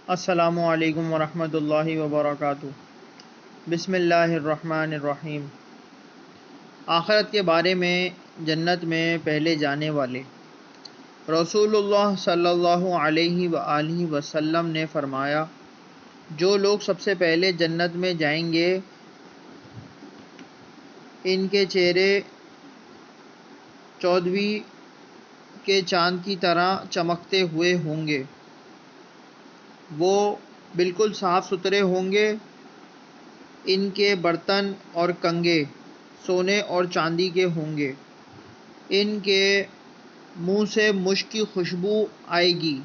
السلام علیکم ورحمۃ اللہ وبرکاتہ۔ بسم اللہ الرحمن الرحیم۔ آخرت کے بارے میں جنت میں پہلے جانے والے رسول اللہ صلی اللہ علیہ وآلہ وسلم نے فرمایا، جو لوگ سب سے پہلے جنت میں جائیں گے ان کے چہرے چودھویں کے چاند کی طرح چمکتے ہوئے ہوں گے، وہ بالکل صاف ستھرے ہوں گے، ان کے برتن اور کنگے سونے اور چاندی کے ہوں گے، ان کے منہ سے مشک کی خوشبو آئے گی،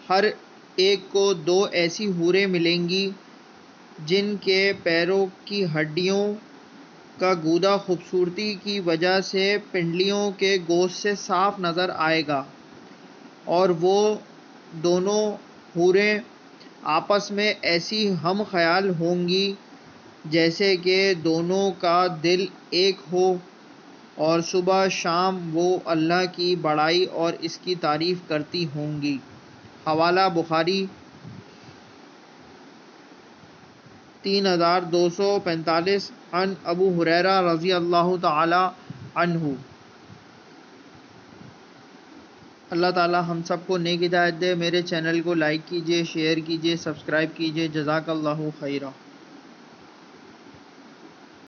ہر ایک کو دو ایسی حوریں ملیں گی جن کے پیروں کی ہڈیوں کا گودا خوبصورتی کی وجہ سے پنڈلیوں کے گوشت سے صاف نظر آئے گا، اور وہ دونوں حوریں آپس میں ایسی ہم خیال ہوں گی جیسے کہ دونوں کا دل ایک ہو، اور صبح شام وہ اللہ کی بڑائی اور اس کی تعریف کرتی ہوں گی۔ حوالہ بخاری 3245 عن ابو ہریرہ رضی اللہ تعالی عنہ۔ اللہ تعالی ہم سب کو نیک ہدایت دے۔ میرے چینل کو لائک کیجیے، شیئر کیجیے، سبسکرائب کیجیے۔ جزاک اللہ خیرہ۔